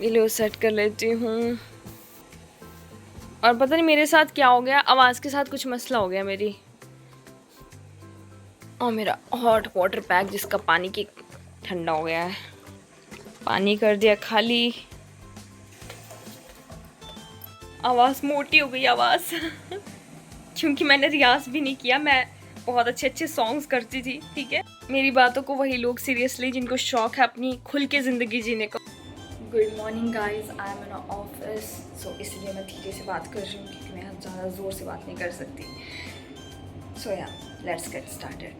Video set कर लेती हूँ। और पता नहीं मेरे साथ क्या हो गया, आवाज़ के साथ कुछ मसला हो गया मेरी। और मेरा हॉट वाटर पैक जिसका पानी की ठंडा हो गया है, पानी कर दिया खाली। आवाज़ मोटी हो गई आवाज़ क्योंकि मैंने रियाज भी नहीं किया। मैं बहुत अच्छे अच्छे सॉन्ग्स करती थी, ठीक है। मेरी बातों को वही लोग सीरियसली जिनको शौक है अपनी खुल के ज़िंदगी जीने का। Good morning guys, I am in office, so इसलिए मैं धीरे से बात कर रही हूँ क्योंकि मैं ज़्यादा ज़ोर से बात नहीं कर सकती। सो या लेट्स गेट स्टार्टेड।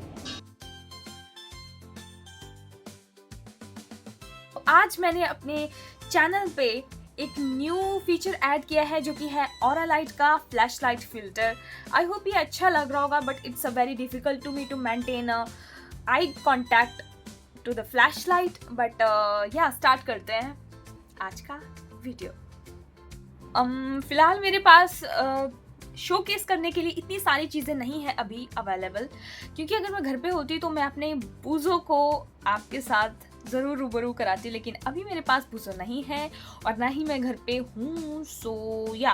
आज मैंने अपने चैनल पे एक न्यू फीचर ऐड किया है जो कि है ऑरा लाइट का flash light filter. I hope ये अच्छा लग रहा होगा, but it's a very difficult to me to maintain eye contact to the flash light. But yeah start करते हैं आज का वीडियो। फिलहाल मेरे पास शोकेस करने के लिए इतनी सारी चीज़ें नहीं है अभी अवेलेबल, क्योंकि अगर मैं घर पे होती तो मैं अपने बूज़ों को आपके साथ ज़रूर रूबरू कराती, लेकिन अभी मेरे पास बूज़ो नहीं है और ना ही मैं घर पे हूँ। सो या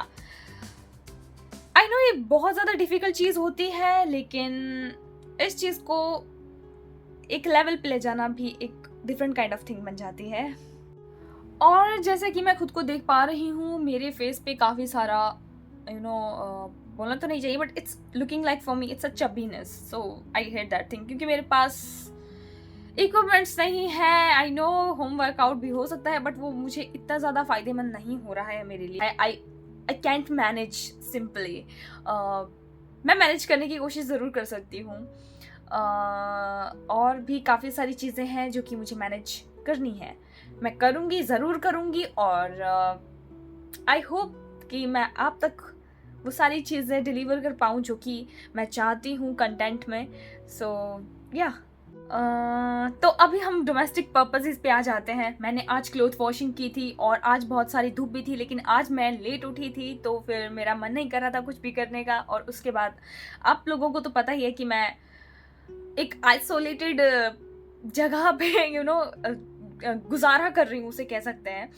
आई नो ये बहुत ज़्यादा डिफ़िकल्ट चीज़ होती है, लेकिन इस चीज़ को एक लेवल पे ले जाना भी एक डिफरेंट काइंड ऑफ थिंग बन जाती है। और जैसे कि मैं खुद को देख पा रही हूँ, मेरे फेस पे काफ़ी सारा बोलना तो नहीं चाहिए, but it's looking like for me it's a chubbiness. So I hate that thing, क्योंकि मेरे पास इक्विपमेंट्स नहीं है। आई नो होम वर्कआउट भी हो सकता है, बट वो मुझे इतना ज़्यादा फ़ायदेमंद नहीं हो रहा है मेरे लिए। I can't manage simply. मैं मैनेज करने की कोशिश ज़रूर कर सकती हूँ, और भी काफ़ी सारी चीज़ें हैं जो कि मुझे मैनेज करनी है। मैं करूँगी, ज़रूर करूँगी, और आई होप कि मैं आप तक वो सारी चीज़ें डिलीवर कर पाऊँ जो कि मैं चाहती हूँ कंटेंट में। सो या तो अभी हम डोमेस्टिक पर्पसेस पे आ जाते हैं। मैंने आज क्लोथ वॉशिंग की थी और आज बहुत सारी धूप भी थी, लेकिन आज मैं लेट उठी थी तो फिर मेरा मन नहीं कर रहा था कुछ भी करने का। और उसके बाद आप लोगों को तो पता ही है कि मैं एक आइसोलेटेड जगह पे गुजारा कर रही हूँ, उसे कह सकते हैं।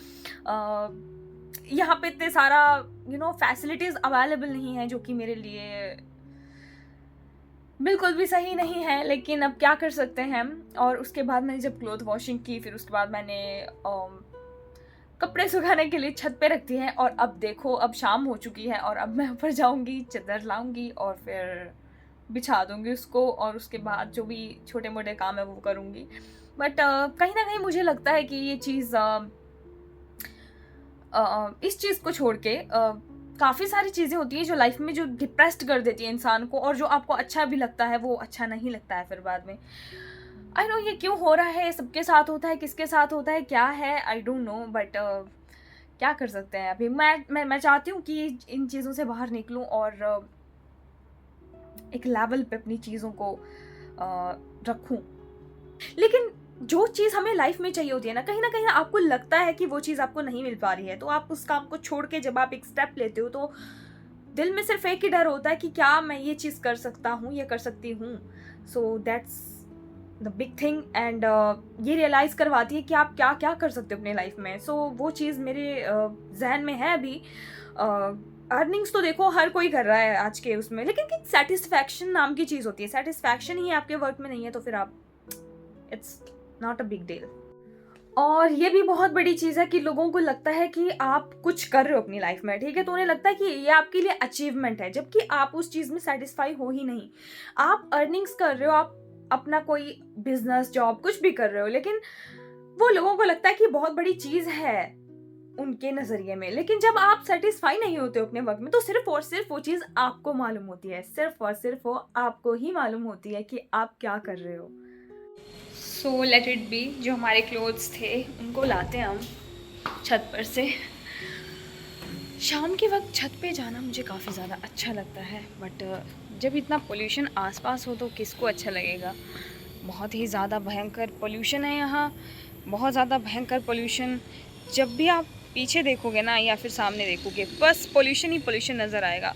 यहाँ पे इतने सारा फैसिलिटीज़ अवेलेबल नहीं है, जो कि मेरे लिए बिल्कुल भी सही नहीं है, लेकिन अब क्या कर सकते हैं। और उसके बाद मैंने जब क्लोथ वॉशिंग की, फिर उसके बाद मैंने कपड़े सुखाने के लिए छत पे रख दिए हैं। और अब देखो, अब शाम हो चुकी है और अब मैं ऊपर जाऊँगी, चादर लाऊँगी और फिर बिछा दूँगी उसको, और उसके बाद जो भी छोटे मोटे काम है वो करूँगी। बट कहीं ना कहीं मुझे लगता है कि ये चीज़ इस चीज़ को छोड़ के काफ़ी सारी चीज़ें होती हैं जो लाइफ में जो डिप्रेस्ड कर देती है इंसान को, और जो आपको अच्छा भी लगता है वो अच्छा नहीं लगता है फिर बाद में। आई नो ये क्यों हो रहा है, सबके साथ होता है, किसके साथ होता है, क्या है, आई डोंट नो। बट क्या कर सकते हैं। अभी मैं चाहती हूँ कि इन चीज़ों से बाहर निकलूँ और एक लेवल पे अपनी चीज़ों को रखूँ। लेकिन जो चीज़ हमें लाइफ में चाहिए होती है ना कहीं आपको लगता है कि वो चीज़ आपको नहीं मिल पा रही है, तो आप उस काम को छोड़ के जब आप एक स्टेप लेते हो तो दिल में सिर्फ एक ही डर होता है कि क्या मैं ये चीज़ कर सकता हूँ, ये कर सकती हूँ। So that's the big thing. And ये रियलाइज़ करवाती है कि आप क्या क्या कर सकते हो अपने लाइफ में। सो वो चीज़ मेरे जहन में है अभी। अर्निंग्स तो देखो हर कोई कर रहा है आज के उसमें, लेकिन सेटिस्फैक्शन नाम की चीज़ होती है। सेटिस्फैक्शन ही आपके वर्क में नहीं है तो फिर आप it's not a big deal. और ये भी बहुत बड़ी चीज़ है कि लोगों को लगता है कि आप कुछ कर रहे हो अपनी लाइफ में, ठीक है, तो उन्हें लगता है कि ये आपके लिए अचीवमेंट है, जबकि आप उस चीज़ में सेटिस्फाई हो ही नहीं। आप अर्निंग्स कर रहे हो, आप अपना कोई बिजनेस जॉब कुछ भी कर रहे हो, लेकिन वो लोगों को लगता है कि बहुत बड़ी चीज़ है उनके नज़रिए में। लेकिन जब आप सेटिस्फाई नहीं होते हो अपने वक्त में, तो सिर्फ और सिर्फ वो चीज़ आपको मालूम होती है, सिर्फ और सिर्फ वो आपको ही मालूम होती है कि आप क्या कर रहे हो। So let it be. जो हमारे क्लोथ्स थे उनको लाते हैं हम छत पर से। शाम के वक्त छत पे जाना मुझे काफ़ी ज़्यादा अच्छा लगता है, बट जब इतना पोल्यूशन आसपास हो तो किसको अच्छा लगेगा। बहुत ही ज़्यादा भयंकर पोल्यूशन है यहाँ, बहुत ज़्यादा भयंकर पोल्यूशन। जब भी आप पीछे देखोगे ना या फिर सामने देखोगे, बस पोल्यूशन ही पोल्यूशन नज़र आएगा।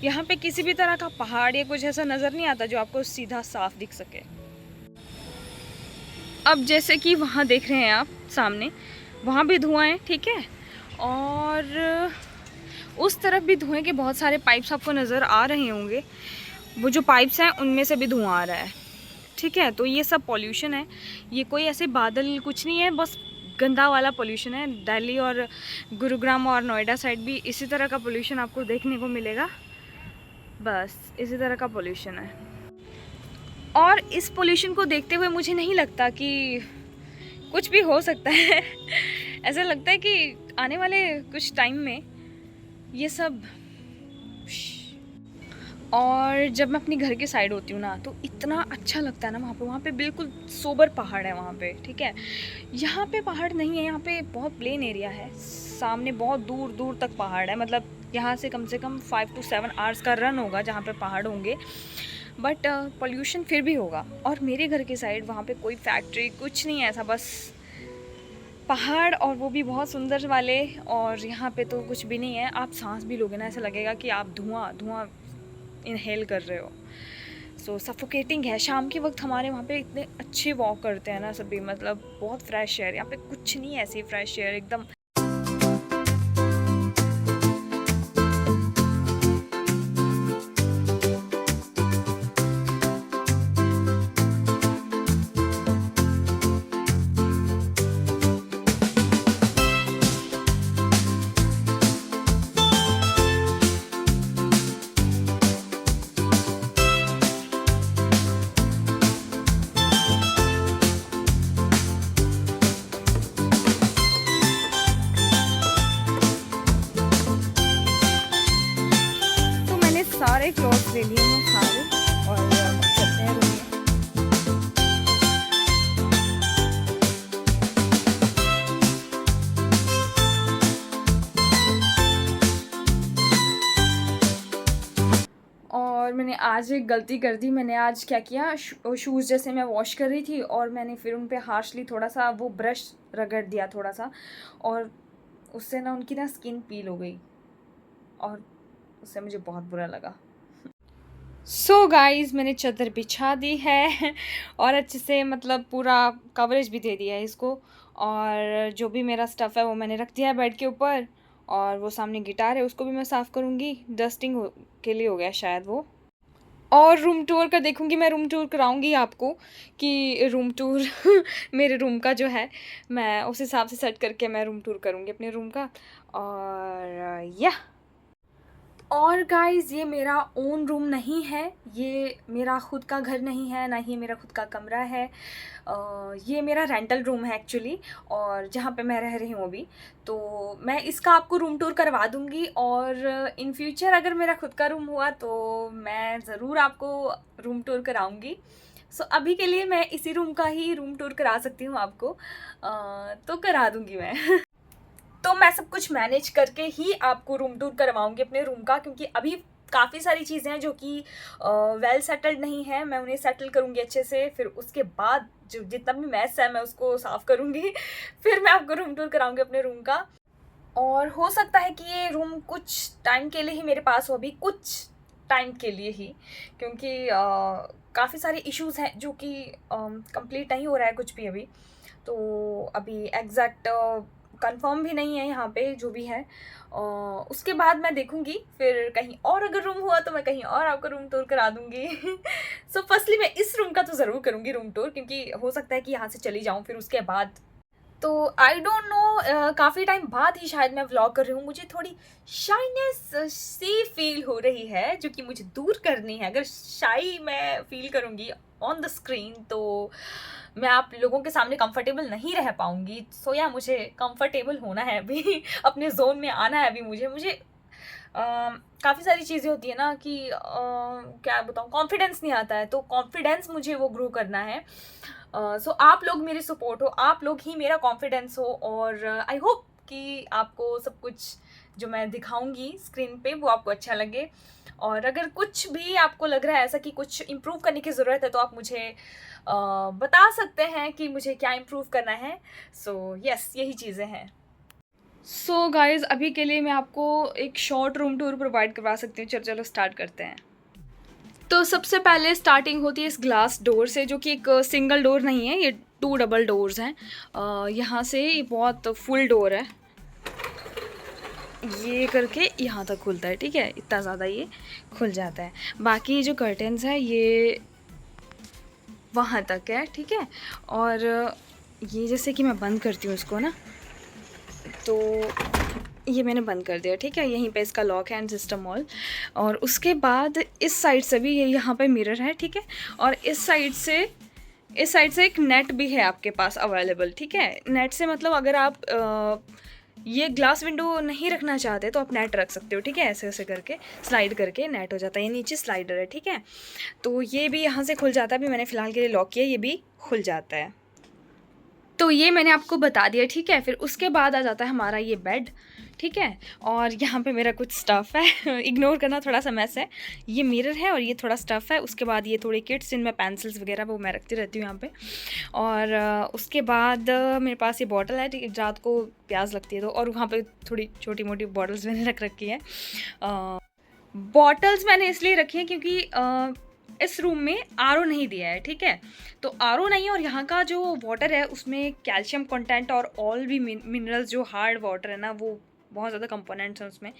यहाँ पे किसी भी तरह का पहाड़ या कुछ ऐसा नज़र नहीं आता जो आपको सीधा साफ दिख सके। अब जैसे कि वहाँ देख रहे हैं आप सामने, वहाँ भी धुआं है, ठीक है, और उस तरफ भी धुएं के बहुत सारे पाइप्स आपको नज़र आ रहे होंगे। वो जो पाइप्स हैं उनमें से भी धुआं आ रहा है, ठीक है। तो ये सब पॉल्यूशन है, ये कोई ऐसे बादल कुछ नहीं है, बस गंदा वाला पॉल्यूशन है। दिल्ली और गुरुग्राम और नोएडा साइड भी इसी तरह का पॉल्यूशन आपको देखने को मिलेगा, बस इसी तरह का पॉल्यूशन है। और इस पॉल्यूशन को देखते हुए मुझे नहीं लगता कि कुछ भी हो सकता है ऐसा लगता है कि आने वाले कुछ टाइम में ये सब। और जब मैं अपनी घर के साइड होती हूँ ना तो इतना अच्छा लगता है ना वहाँ पे बिल्कुल सोबर पहाड़ है वहाँ पे, ठीक है। यहाँ पे पहाड़ नहीं है, यहाँ पे बहुत प्लेन एरिया है, सामने बहुत दूर दूर तक पहाड़ है। मतलब यहाँ से कम 5 to 7 आवर्स का रन होगा जहाँ पे पहाड़ होंगे, बट पोल्यूशन फिर भी होगा। और मेरे घर के साइड वहाँ पे कोई फैक्ट्री कुछ नहीं है, ऐसा बस पहाड़, और वो भी बहुत सुंदर वाले। और यहाँ पे तो कुछ भी नहीं है, आप सांस भी लोगे ना ऐसा लगेगा कि आप धुआं इनहेल कर रहे हो। सो सफोकेटिंग है। शाम के वक्त हमारे वहाँ पे इतने अच्छे वॉक करते हैं ना सभी, मतलब बहुत फ्रेश एयर। यहाँ पे कुछ नहीं है ऐसी फ्रेश एयर एकदम। सारे क्लॉथ्स ले लिए हैं सारे, और चलते हैं रूम में। और मैंने आज एक गलती कर दी। मैंने आज क्या किया, शूज़ जैसे मैं वॉश कर रही थी और मैंने फिर उन पे हार्शली थोड़ा सा वो ब्रश रगड़ दिया थोड़ा सा, और उससे ना उनकी ना स्किन पील हो गई, और उससे मुझे बहुत बुरा लगा। सो गाइज़ मैंने चादर बिछा दी है और अच्छे से मतलब पूरा कवरेज भी दे दिया है इसको। और जो भी मेरा स्टफ़ है वो मैंने रख दिया है बेड के ऊपर, और वो सामने गिटार है उसको भी मैं साफ़ करूँगी, डस्टिंग के लिए हो गया शायद वो। और रूम टूर का देखूँगी, मैं रूम टूर कराऊँगी आपको कि रूम टूर मेरे रूम का जो है मैं उस हिसाब से सेट करके मैं रूम टूर करूँगी अपने रूम का। और या और गाइज़ ये मेरा ओन रूम नहीं है, ये मेरा ख़ुद का घर नहीं है, ना ही मेरा ख़ुद का कमरा है। ये मेरा रेंटल रूम है एक्चुअली, और जहाँ पे मैं रह रही हूँ अभी। तो मैं इसका आपको रूम टूर करवा दूँगी, और इन फ्यूचर अगर मेरा ख़ुद का रूम हुआ तो मैं ज़रूर आपको रूम टूर कराऊँगी। सो अभी के लिए मैं इसी रूम का ही रूम टूर करा सकती हूँ आपको, तो करा दूँगी मैं तो मैं सब कुछ मैनेज करके ही आपको रूम टूर करवाऊँगी अपने रूम का, क्योंकि अभी काफ़ी सारी चीज़ें हैं जो कि वेल सेटल्ड नहीं है। मैं उन्हें सेटल करूँगी अच्छे से, फिर उसके बाद जो जितना भी मैस है मैं उसको साफ़ करूँगी फिर मैं आपको रूम टूर कराऊँगी अपने रूम का। और हो सकता है कि ये रूम कुछ टाइम के लिए ही मेरे पास हो, अभी कुछ टाइम के लिए ही, क्योंकि काफ़ी सारे इश्यूज़ हैं जो कि कंप्लीट नहीं हो रहा है कुछ भी अभी। तो अभी एग्जैक्ट कंफर्म भी नहीं है यहाँ पे जो भी है। उसके बाद मैं देखूँगी, फिर कहीं और अगर रूम हुआ तो मैं कहीं और आपको रूम टूर करा दूँगी सो फर्स्टली मैं इस रूम का तो ज़रूर करूँगी रूम टूर, क्योंकि हो सकता है कि यहाँ से चली जाऊँ फिर उसके बाद। तो आई डोंट नो, काफ़ी टाइम बाद ही शायद मैं व्लॉग कर रही हूँ, मुझे थोड़ी शाइनेस सी फील हो रही है जो कि मुझे दूर करनी है। अगर शाई मैं फील करूँगी ऑन द स्क्रीन तो मैं आप लोगों के सामने कंफर्टेबल नहीं रह पाऊँगी। सो या मुझे कंफर्टेबल होना है अभी अपने जोन में आना है अभी मुझे काफ़ी सारी चीज़ें होती है ना कि क्या बताऊँ, कॉन्फिडेंस नहीं आता है, तो कॉन्फिडेंस मुझे वो ग्रो करना है। सो आप लोग मेरी सपोर्ट हो, आप लोग ही मेरा कॉन्फिडेंस हो, और आई होप कि आपको सब कुछ जो मैं दिखाऊंगी स्क्रीन पे वो आपको अच्छा लगे। और अगर कुछ भी आपको लग रहा है ऐसा कि कुछ इम्प्रूव करने की ज़रूरत है तो आप मुझे बता सकते हैं कि मुझे क्या इम्प्रूव करना है। सो यस यही चीज़ें हैं। सो गाइज़ अभी के लिए मैं आपको एक शॉर्ट रूम टूर प्रोवाइड करवा सकती हूँ। चलो स्टार्ट करते हैं। तो सबसे पहले स्टार्टिंग होती है इस ग्लास डोर से, जो कि एक सिंगल डोर नहीं है, ये 2 डबल डोर्स हैं। यहाँ से ये बहुत फुल डोर है, ये करके यहाँ तक खुलता है, ठीक है, इतना ज़्यादा ये खुल जाता है। बाकी जो कर्टन्स है ये वहाँ तक है, ठीक है। और ये जैसे कि मैं बंद करती हूँ इसको ना, तो ये मैंने बंद कर दिया, ठीक है। यहीं पे इसका लॉक एंड सिस्टम ऑल। और उसके बाद इस साइड से भी ये यहाँ पे मिरर है, ठीक है। और इस साइड से एक नेट भी है आपके पास अवेलेबल, ठीक है। नेट से मतलब अगर आप ये ग्लास विंडो नहीं रखना चाहते तो आप नेट रख सकते हो, ठीक है। ऐसे ऐसे करके स्लाइड करके नेट हो जाता है। ये नीचे स्लाइडर है, ठीक है। तो ये भी यहाँ से खुल जाता है। अभी मैंने फ़िलहाल के लिए लॉक किया, ये भी खुल जाता है। तो ये मैंने आपको बता दिया, ठीक है। फिर उसके बाद आ जाता है हमारा ये बेड, ठीक है। और यहाँ पे मेरा कुछ स्टफ़ है इग्नोर करना, थोड़ा सा मैस है। ये मिरर है और ये थोड़ा स्टफ़ है। उसके बाद ये थोड़े किट्स जिनमें पेंसिल्स वगैरह वो मैं रखती रहती हूँ यहाँ पे। और उसके बाद मेरे पास ये बॉटल है, ठीक है, रात को प्यास लगती है तो। और वहाँ पे थोड़ी छोटी मोटी बॉटल्स मैंने रख रखी है। बॉटल्स मैंने इसलिए रखी हैं क्योंकि इस रूम में आरओ नहीं दिया है, ठीक है। तो आरओ नहीं है और यहाँ का जो वाटर है उसमें कैल्शियम कंटेंट और ऑल भी मिनरल्स, जो हार्ड वाटर है ना, वो बहुत ज़्यादा कंपोनेंट्स हैं उसमें।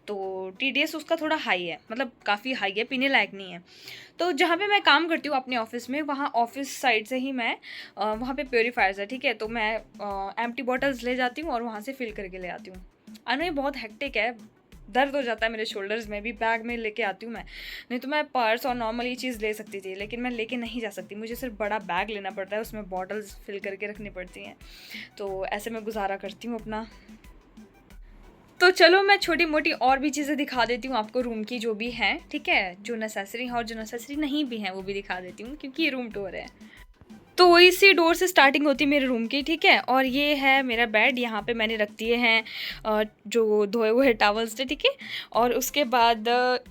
तो टीडीएस उसका थोड़ा हाई है, मतलब काफ़ी हाई है, पीने लायक नहीं है। तो जहाँ पे मैं काम करती हूँ अपने ऑफिस में, वहाँ ऑफिस साइड से ही मैं वहाँ पे प्योरीफायर्स है, ठीक है। तो मैं एम्प्टी बॉटल्स ले जाती हूँ और वहाँ से फिल करके ले आती हूँ। आई नो ये बहुत हेक्टिक है, दर्द हो जाता है मेरे शोल्डर्स में भी। बैग में लेके आती हूँ मैं, नहीं तो मैं पर्स और नॉर्मल ये चीज़ ले सकती थी, लेकिन मैं लेके नहीं जा सकती। मुझे सिर्फ बड़ा बैग लेना पड़ता है, उसमें बॉटल्स फिल करके रखनी पड़ती हैं। तो ऐसे मैं गुजारा करती हूँ अपना। तो चलो मैं छोटी मोटी और भी चीज़ें दिखा देती हूँ आपको रूम की, जो भी हैं, ठीक है। जो नेसेसरी हैं और जो नेसेसरी नहीं भी हैं वो भी दिखा देती हूँ, क्योंकि ये रूम टूर है। तो इसी डोर से स्टार्टिंग होती है मेरे रूम की, ठीक है। और ये है मेरा बेड, यहाँ पे मैंने रख दिए हैं जो धोए हुए टॉवल्स थे, ठीक है। और उसके बाद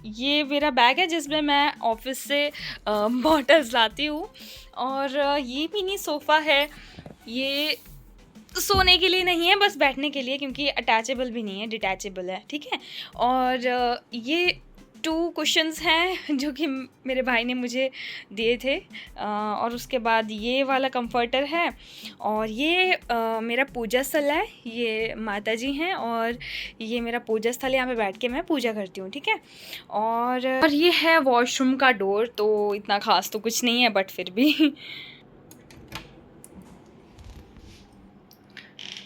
ये मेरा बैग है जिसमें मैं ऑफिस से बॉटल्स लाती हूँ। और ये मिनी सोफ़ा है, ये सोने के लिए नहीं है, बस बैठने के लिए, क्योंकि अटैचेबल भी नहीं है, डिटैचेबल है, ठीक है। और ये 2 कुशन्स हैं जो कि मेरे भाई ने मुझे दिए थे। और उसके बाद ये वाला कंफर्टर है। और ये मेरा पूजा स्थल है, ये माता जी हैं और ये मेरा पूजा स्थल है, यहाँ पे बैठ के मैं पूजा करती हूँ, ठीक है। और ये है वॉशरूम का डोर। तो इतना ख़ास तो कुछ नहीं है, बट फिर भी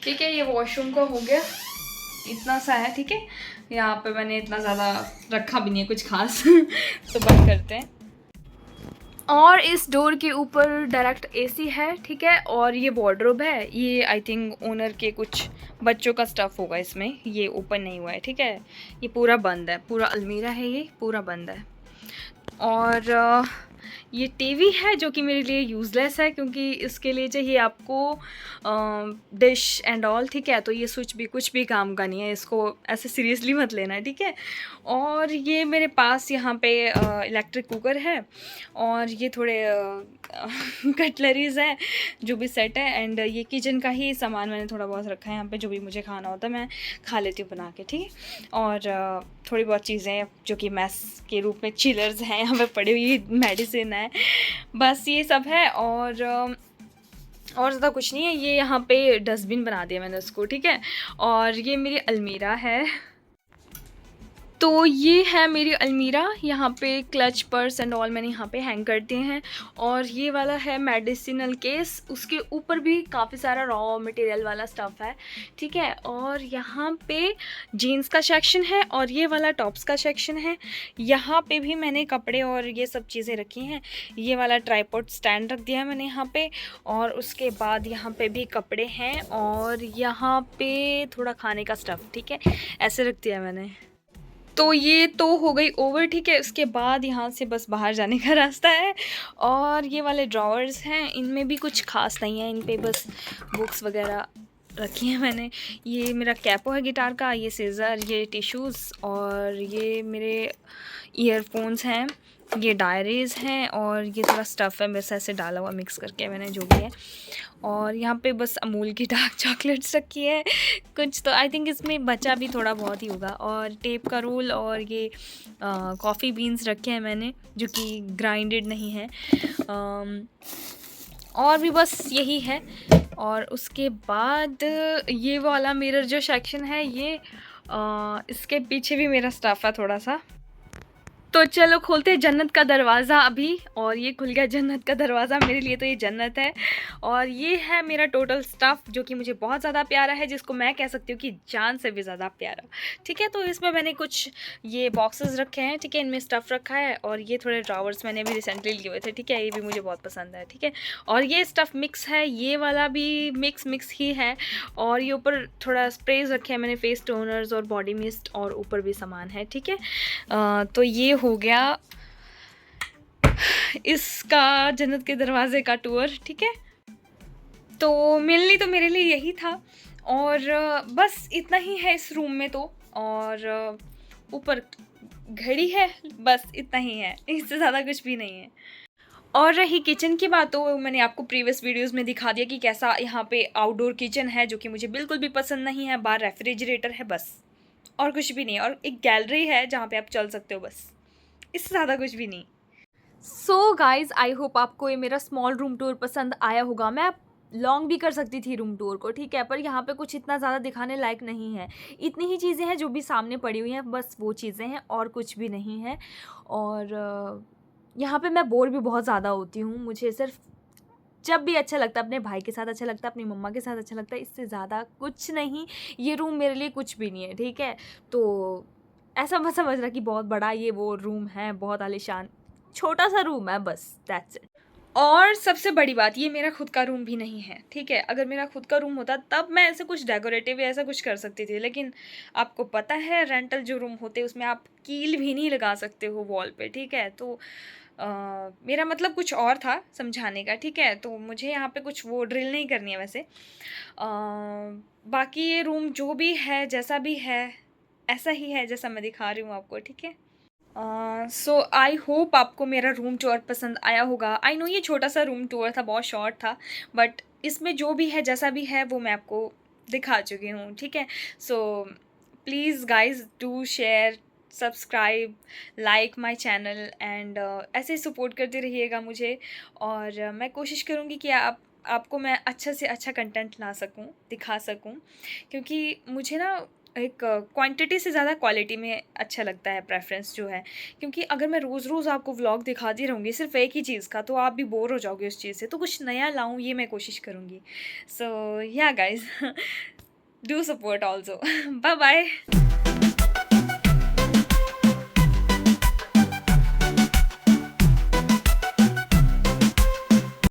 ठीक है। ये वॉशरूम का हो गया, इतना सा है, ठीक है। यहाँ पे मैंने इतना ज़्यादा रखा भी नहीं है कुछ खास तो बंद करते हैं। और इस डोर के ऊपर डायरेक्ट एसी है, ठीक है। और ये वार्डरोब है, ये आई थिंक ओनर के कुछ बच्चों का स्टफ़ होगा इसमें, ये ओपन नहीं हुआ है, ठीक है। ये पूरा बंद है, पूरा अलमीरा है, ये पूरा बंद है। और ये टीवी है जो कि मेरे लिए यूज़लेस है, क्योंकि इसके लिए चाहिए आपको डिश एंड ऑल, ठीक है। तो ये स्विच भी कुछ भी काम का नहीं है, इसको ऐसे सीरियसली मत लेना, ठीक है। और ये मेरे पास यहाँ पे इलेक्ट्रिक कुकर है और ये थोड़े कटलरीज़ हैं जो भी सेट है। एंड ये किचन का ही सामान मैंने थोड़ा बहुत रखा है यहाँ पे, जो भी मुझे खाना होता है मैं खा लेती हूँ बना के, ठीक है। और थोड़ी बहुत चीज़ें जो कि मैस के रूप में चिलर्स हैं यहाँ पे पड़ी हुई, मेडिसिन है, बस ये सब है। और ज़्यादा कुछ नहीं है। ये यहाँ पे डस्टबिन बना दिया मैंने उसको, ठीक है। और ये मेरी अलमीरा है। तो ये है मेरी अलमीरा, यहाँ पे क्लच पर्स एंड ऑल मैंने यहाँ पे हैंग कर दिए हैं। और ये वाला है मेडिसिनल केस, उसके ऊपर भी काफ़ी सारा रॉ मटेरियल वाला स्टफ़ है, ठीक है। और यहाँ पे जीन्स का सेक्शन है और ये वाला टॉप्स का सेक्शन है। यहाँ पे भी मैंने कपड़े और ये सब चीज़ें रखी हैं। ये वाला ट्राइपॉड स्टैंड रख दिया है मैंने यहाँ पे। और उसके बाद यहाँ पे भी कपड़े हैं और यहाँ पे थोड़ा खाने का स्टफ़, ठीक है, ऐसे रख दिया मैंने। तो ये तो हो गई ओवर, ठीक है। उसके बाद यहाँ से बस बाहर जाने का रास्ता है। और ये वाले ड्रॉवर्स हैं, इनमें भी कुछ खास नहीं है, इन पे बस बुक्स वगैरह रखी हैं मैंने। ये मेरा कैपो है गिटार का, ये सीज़र, ये टिश्यूज़ और ये मेरे ईयरफोन्स हैं, ये डायरीज़ हैं और ये थोड़ा स्टफ़ है बस ऐसे डाला हुआ मिक्स करके मैंने, जो भी है। और यहाँ पे बस अमूल की डार्क चॉकलेट्स रखी है कुछ, तो आई थिंक इसमें बचा भी थोड़ा बहुत ही होगा। और टेप का रोल और ये कॉफ़ी बीन्स रखे हैं मैंने, जो कि ग्राइंडेड नहीं है। और भी बस यही है। और उसके बाद ये वाला मिरर जो सेक्शन है ये इसके पीछे भी मेरा स्टफ़ है थोड़ा सा। तो चलो खोलते हैं जन्नत का दरवाज़ा अभी, और ये खुल गया जन्नत का दरवाज़ा। मेरे लिए तो ये जन्नत है। और ये है मेरा टोटल स्टफ़ जो कि मुझे बहुत ज़्यादा प्यारा है, जिसको मैं कह सकती हूँ कि जान से भी ज़्यादा प्यारा। ठीक है, तो इसमें मैंने कुछ ये बॉक्सेस रखे हैं, ठीक है, इनमें स्टफ़ रखा है, और ये थोड़े ड्रॉवर्स मैंने भी रिसेंटली लिए हुए थे, ठीक है, ये भी मुझे बहुत पसंद है, ठीक है। और ये स्टफ़ मिक्स है, ये वाला भी मिक्स ही है, और ये ऊपर थोड़ा स्प्रेज रखे हैं मैंने, फेस टोनर्स और बॉडी मिस्ट, और ऊपर भी सामान है, ठीक है। तो ये हो गया इसका जन्नत के दरवाज़े का टूर, ठीक है। तो मेनली तो मेरे लिए यही था, और बस इतना ही है इस रूम में तो। और ऊपर घड़ी है, बस इतना ही है, इससे ज़्यादा कुछ भी नहीं है। और रही किचन की बात, तो मैंने आपको प्रीवियस वीडियोस में दिखा दिया कि कैसा यहाँ पे आउटडोर किचन है, जो कि मुझे बिल्कुल भी पसंद नहीं है। बाहर रेफ्रिजरेटर है बस, और कुछ भी नहीं है, और एक गैलरी है जहाँ पे आप चल सकते हो, बस इससे ज़्यादा कुछ भी नहीं। सो गाइज़, आई होप आपको ये मेरा स्मॉल रूम टूर पसंद आया होगा। मैं लॉन्ग भी कर सकती थी रूम टूर को, ठीक है, पर यहाँ पे कुछ इतना ज़्यादा दिखाने लायक नहीं है। इतनी ही चीज़ें हैं जो भी सामने पड़ी हुई हैं, बस वो चीज़ें हैं और कुछ भी नहीं है। और यहाँ पे मैं बोर भी बहुत ज़्यादा होती हूँ। मुझे सिर्फ जब भी अच्छा लगता है, अपने भाई के साथ अच्छा लगता है, अपनी मम्मा के साथ अच्छा लगता है, इससे ज़्यादा कुछ नहीं। ये रूम मेरे लिए कुछ भी नहीं है, ठीक है। तो ऐसा मत समझना कि बहुत बड़ा ये वो रूम है, बहुत आलीशान। छोटा सा रूम है, बस दैट्स इट। और सबसे बड़ी बात, ये मेरा खुद का रूम भी नहीं है, ठीक है। अगर मेरा खुद का रूम होता तब मैं ऐसे कुछ डेकोरेटिव या ऐसा कुछ कर सकती थी, लेकिन आपको पता है रेंटल जो रूम होते हैं उसमें आप कील भी नहीं लगा सकते हो वॉल पे, ठीक है। तो मेरा मतलब कुछ और था समझाने का, ठीक है। तो मुझे यहाँ पे कुछ वो ड्रिल नहीं करनी है वैसे। बाकी ये रूम जो भी है, जैसा भी है, ऐसा ही है जैसा मैं दिखा रही हूँ आपको, ठीक है। सो आई होप आपको मेरा रूम टूर पसंद आया होगा। आई नो ये छोटा सा रूम टूर था, बहुत शॉर्ट था, बट इसमें जो भी है, जैसा भी है, वो मैं आपको दिखा चुकी हूँ, ठीक है। So please guys do share, subscribe, like my channel, and ऐसे ही सपोर्ट करते रहिएगा मुझे। और मैं कोशिश करूँगी कि आपको मैं अच्छा से अच्छा कंटेंट ला सकूँ, दिखा सकूँ, क्योंकि मुझे ना एक क्वांटिटी से ज़्यादा क्वालिटी में अच्छा लगता है, प्रेफरेंस जो है। क्योंकि अगर मैं रोज़ रोज़ आपको व्लॉग दिखाती रहूँगी सिर्फ एक ही चीज़ का, तो आप भी बोर हो जाओगे उस चीज़ से। तो कुछ नया लाऊँ, ये मैं कोशिश करूँगी। So yeah guys, do support also. Bye bye.